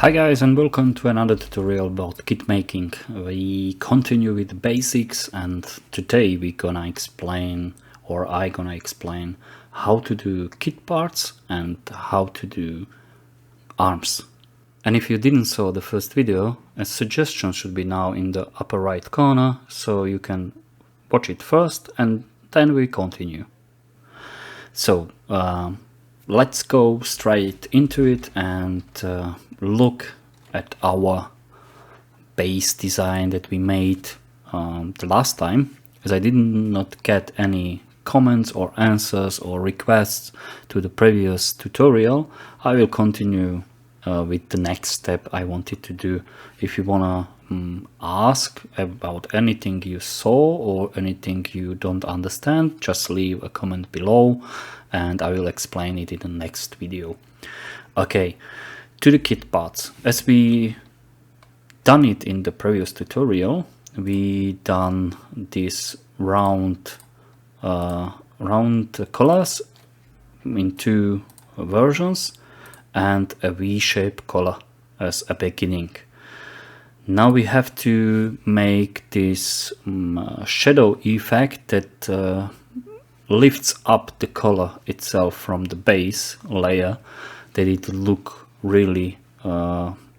Hi guys, and welcome to another tutorial about kit making. We continue with the basics, and today we're gonna explain, or I gonna explain, how to do kit parts and how to do arms. And if you didn't saw the first video, a suggestion should be now in the upper right corner, so you can watch it first and then we continue. So let's go straight into it and look at our base design that we made the last time, as I did not get any comments or answers or requests to the previous tutorial. I will continue with the next step I wanted to do. If you wanna ask about anything you saw or anything you don't understand, just leave a comment below and I will explain it in the next video. Okay, to the kit parts. As we done it in the previous tutorial, we done this round collars in two versions and a V-shaped collar as a beginning. Now we have to make this shadow effect that lifts up the color itself from the base layer, that it look really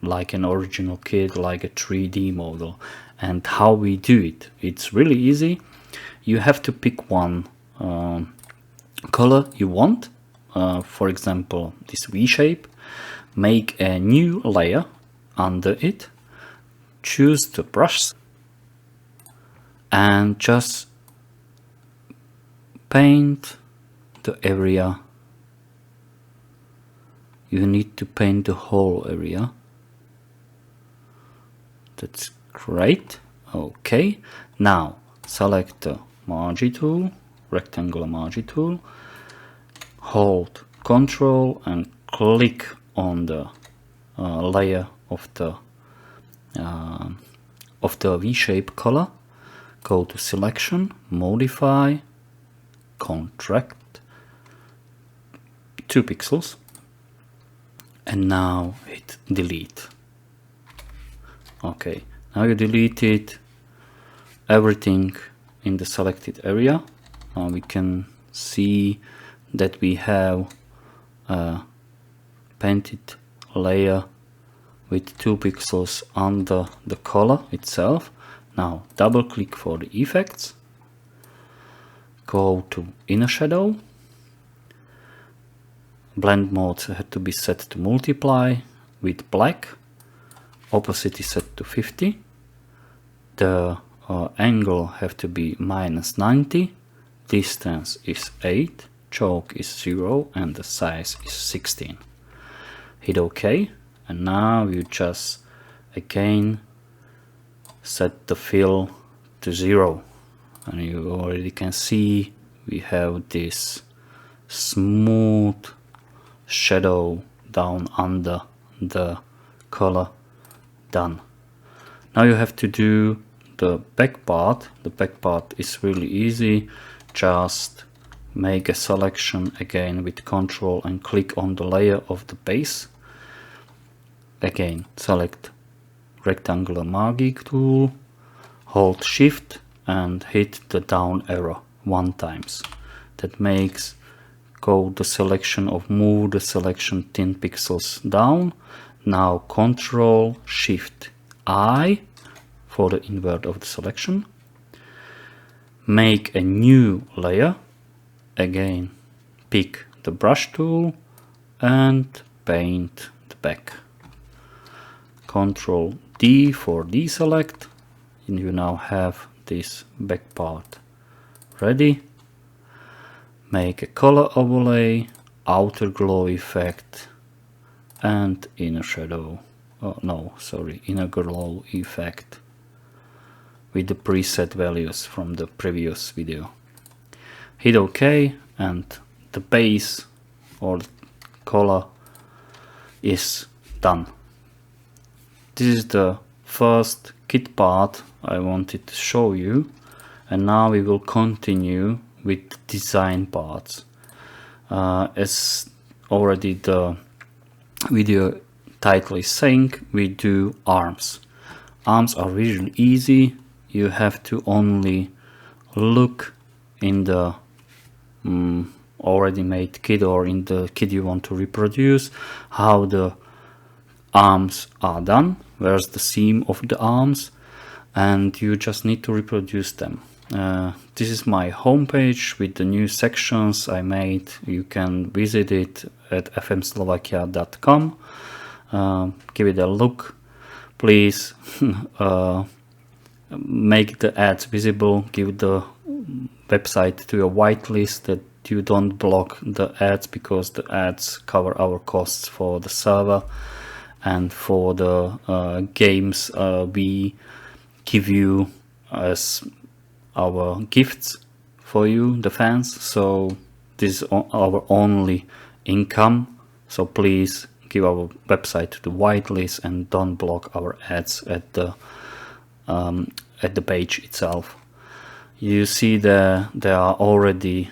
like an original kit, like a 3D model. And how we do it, it's really easy. You have to pick one color you want, for example this V shape, make a new layer under it, choose the brush and just paint the area. You need to paint the whole area. That's great. Okay, now select the margin tool, rectangular margin tool, hold Ctrl and click on the layer of the V-shape color. Go to selection, modify, contract 2 pixels, and now hit delete. Okay, now you deleted everything in the selected area. We can see that we have a painted layer with 2 pixels under the color itself. Now double click for the effects, go to inner shadow, blend mode had to be set to multiply with black, opacity set to 50, the angle have to be -90, distance is 8, choke is 0 and the size is 16. Hit OK, and now you just again set the fill to 0, and you already can see we have this smooth shadow down under the color done. Now you have to do the back part. The back part is really easy. Just make a selection again with Ctrl and click on the layer of the base. Again select rectangular margin tool, hold shift and hit the down arrow 1 time. That makes go the selection of move the selection 10 pixels down. Now Ctrl Shift I for the invert of the selection. Make a new layer. Again pick the brush tool and paint the back. Ctrl D for deselect, and you now have this back part ready. Make a color overlay, outer glow effect and inner shadow, inner glow effect with the preset values from the previous video. Hit OK and the base or color is done. This is the first kit part I wanted to show you, and now we will continue with design parts. As already the video title is saying, we do arms. Arms are really easy. You have to only look in the already made kit or in the kit you want to reproduce how the arms are done, where's the seam of the arms, and you just need to reproduce them. This is my homepage with the new sections I made. You can visit it at fmslovakia.com. Give it a look. Please make the ads visible. Give the website to your whitelist that you don't block the ads, because the ads cover our costs for the server and for the games we give you as our gifts for you, the fans. So this is our only income, so please give our website to the whitelist and don't block our ads at the page itself. You see there are already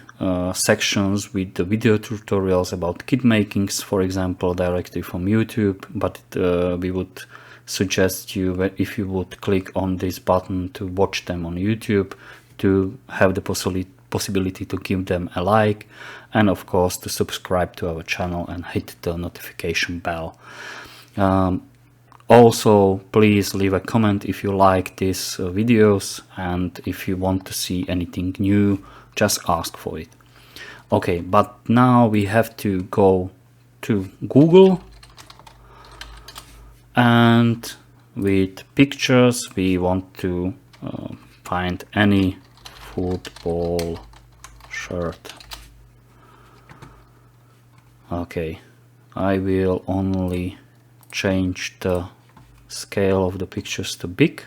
sections with the video tutorials about kit makings, for example, directly from YouTube, but we would suggest you, if you would click on this button to watch them on YouTube, to have the possibility to give them a like, and of course to subscribe to our channel and hit the notification bell. Also, please leave a comment if you like these videos, and if you want to see anything new, just ask for it. Okay, but now we have to go to Google, and with pictures we want to find any football shirt. Okay, I will only change the scale of the pictures to big,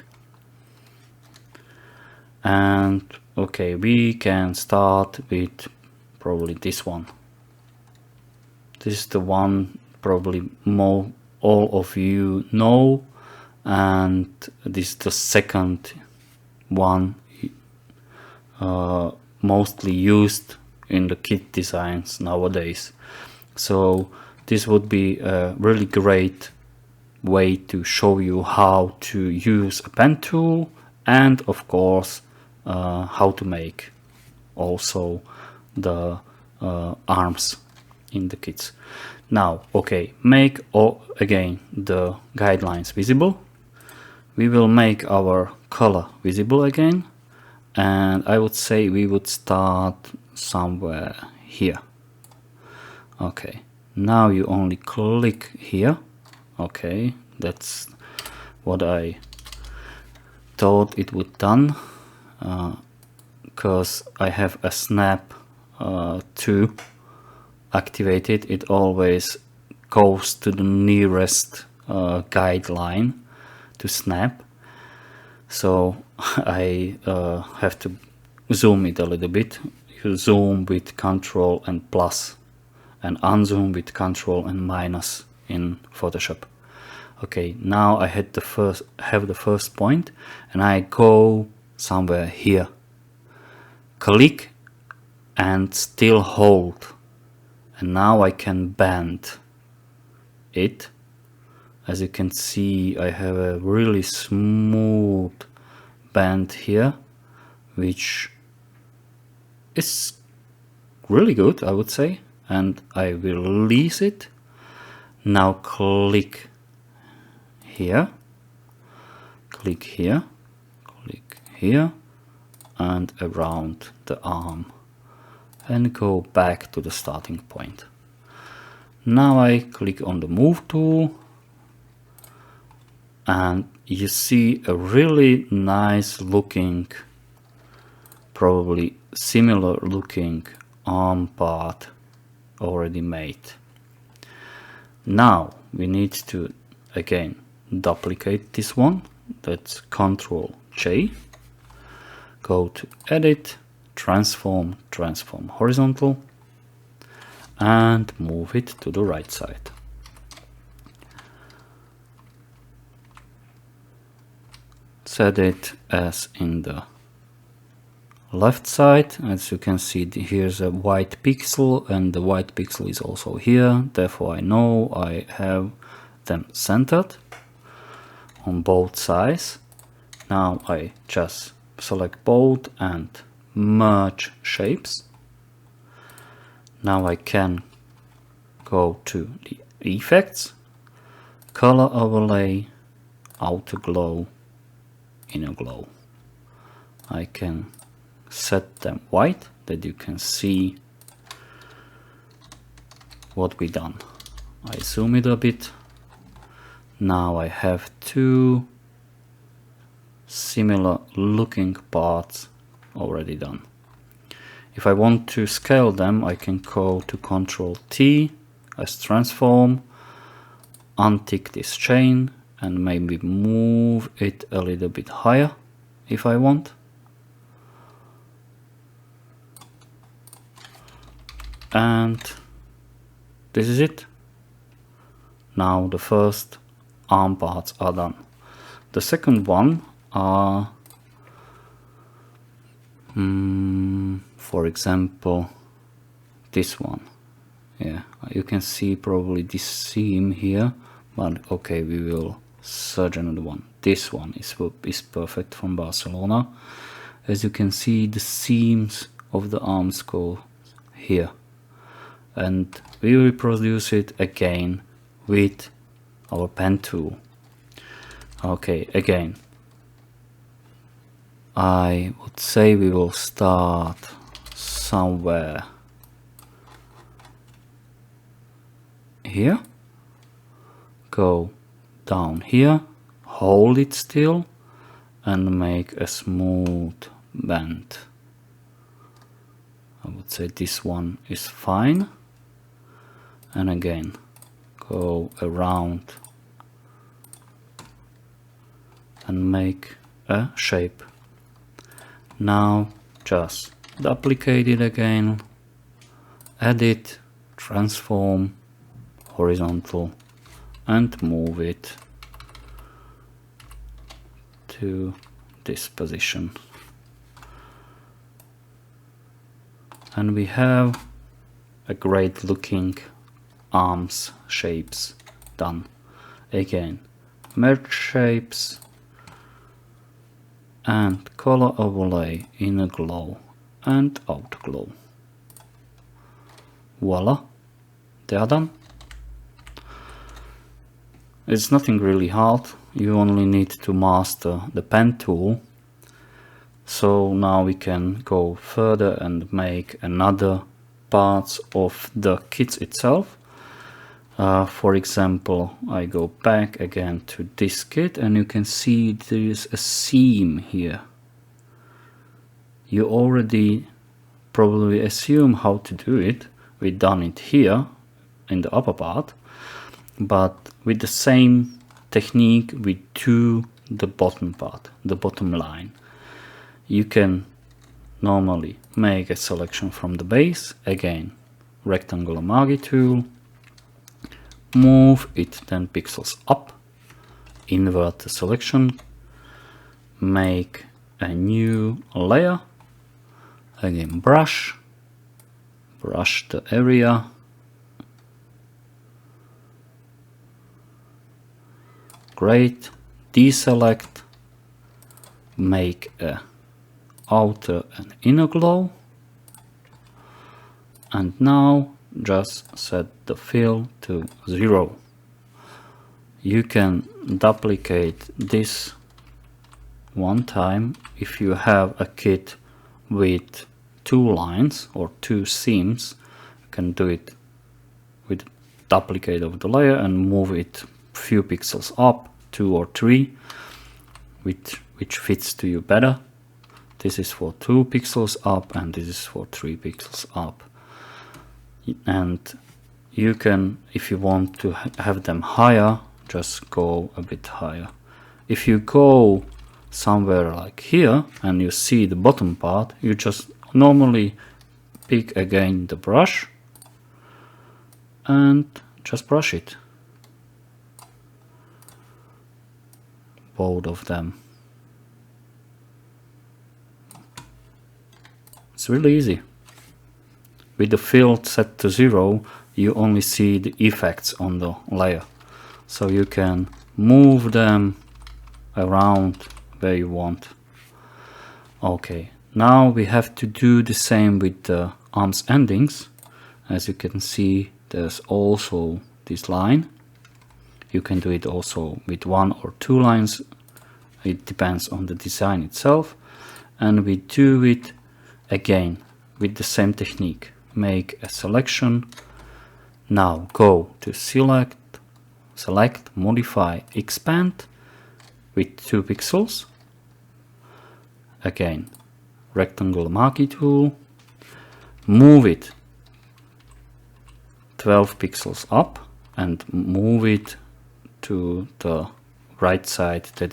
and okay, we can start with probably this one. This is the one probably all of you know, and this is the second one mostly used in the kit designs nowadays. So this would be a really great way to show you how to use a pen tool, and of course how to make also the arms in the kits. Now, okay, make again the guidelines visible. We will make our color visible again, and I would say we would start somewhere here. Okay, now you only click here. Okay, that's what I thought it would done, because I have a snap to activate it. It always goes to the nearest guideline to snap, so I have to zoom it a little bit. You zoom with Control and plus, and unzoom with Control and minus in Photoshop. Okay, now I have the first point, and I go somewhere here, click and still hold, and now I can bend it. As you can see, I have a really smooth bend here, which is really good, I would say, and I will release it. Now click here, click here, click here, and around the arm, and go back to the starting point. Now I click on the move tool, and you see a really nice looking, probably similar looking arm part already made. Now we need to again duplicate this one. That's Ctrl J, go to edit, transform horizontal, and move it to the right side. Set it as in the left side. As you can see, here's a white pixel, and the white pixel is also here. Therefore I know I have them centered on both sides. Now I just select both and merge shapes. Now I can go to the effects, color overlay, outer glow, inner glow. I can set them white that you can see what we done. I zoom it a bit. Now I have two similar looking parts already done. If I want to scale them, I can go to Ctrl T as transform, untick this chain and maybe move it a little bit higher if I want. And this is it. Now the first arm parts are done. The second one are, for example, this one. Yeah, you can see probably this seam here, but okay, we will search another one. This one is perfect from Barcelona. As you can see, the seams of the arms go here, and we reproduce it again with our pen tool. Okay, again, I would say we will start somewhere here, go down here, hold it still and make a smooth bend. I would say this one is fine, and again go around and make a shape. Now just duplicate it again, edit, transform, horizontal, and move it to this position. And we have a great looking arms shapes done. Again, merge shapes and color overlay, inner glow and outer glow. Voila, they are done. It's nothing really hard, you only need to master the pen tool. So now we can go further and make another parts of the kit itself. For example, I go back again to this kit and you can see there is a seam here. You already probably assume how to do it. We've done it here in the upper part, but with the same technique we do the bottom part, the bottom line. You can normally make a selection from the base, again rectangular Magi tool, move it 10 pixels up, invert the selection, make a new layer, again brush the area, great, deselect, make a outer and inner glow, and now just set the fill to 0. You can duplicate this one time if you have a kit with 2 lines or 2 seams. You can do it with duplicate of the layer and move it few pixels up, 2 or 3, which fits to you better. This is for 2 pixels up and this is for 3 pixels up. And you can, if you want to have them higher, just go a bit higher. If you go somewhere like here and you see the bottom part, you just normally pick again the brush and just brush it, both of them. It's really easy. With the fill set to 0, you only see the effects on the layer. so you can move them around where you want. Okay, now we have to do the same with the arms endings. As you can see, there's also this line. You can do it also with 1 or 2 lines. It depends on the design itself. And we do it again with the same technique. Make a selection. Now go to select, modify, expand with 2 pixels. Again, rectangle marquee tool. Move it 12 pixels up and move it to the right side that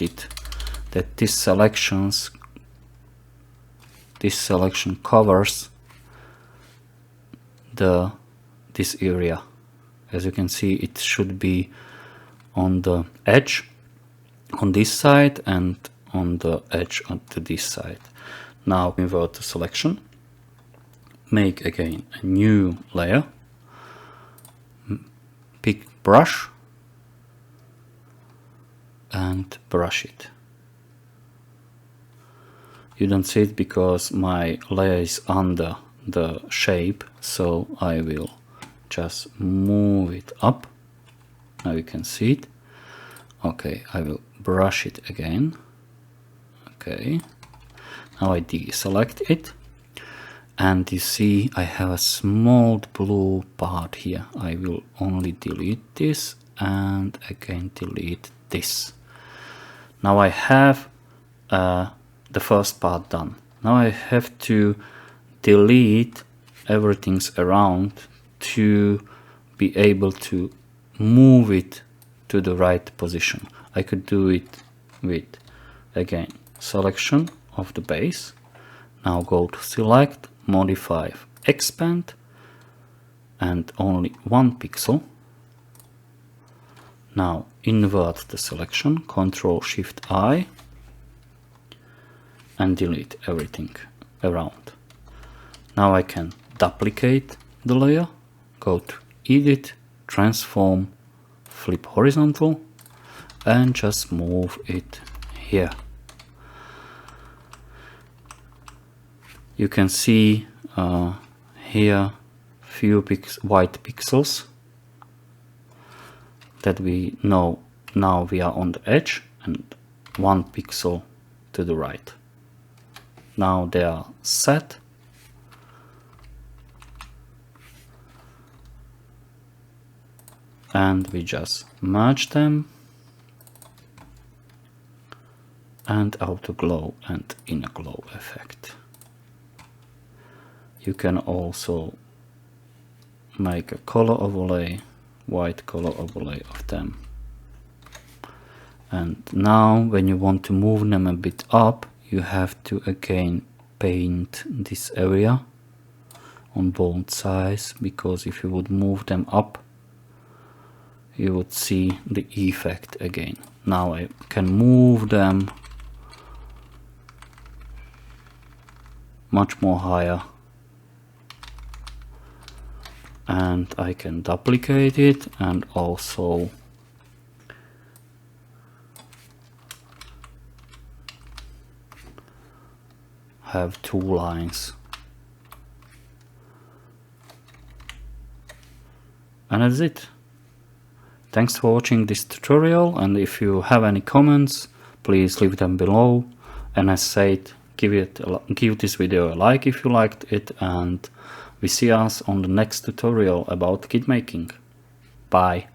this selection covers this area. As you can see, it should be on the edge on this side and on the edge onto this side. Now invert the selection, make again a new layer, pick brush and brush it. You don't see it because my layer is under the shape, so I will just move it up. Now you can see it. Okay, I will brush it again. Okay, now I deselect it, and you see I have a small blue part here. I will only delete this and again delete this. Now I have the first part done. Now I have to delete everything around to be able to move it to the right position. I could do it with, again, selection of the base. Now go to select, modify, expand, and only 1 pixel. Now invert the selection, Ctrl+Shift+I, and delete everything around. Now I can duplicate the layer, go to Edit, Transform, Flip Horizontal, and just move it here. You can see here few white pixels that we know now we are on the edge, and 1 pixel to the right. Now they are set. And we just merge them, and outer glow and inner glow effect. You can also make a color overlay, white color overlay of them. And now when you want to move them a bit up, you have to again paint this area on both sides, because if you would move them up, you would see the effect again. Now I can move them much more higher, and I can duplicate it and also have 2 lines. And that's it. Thanks for watching this tutorial, and if you have any comments, please leave them below. And as said, give this video a like if you liked it, and we see us on the next tutorial about kit making. Bye.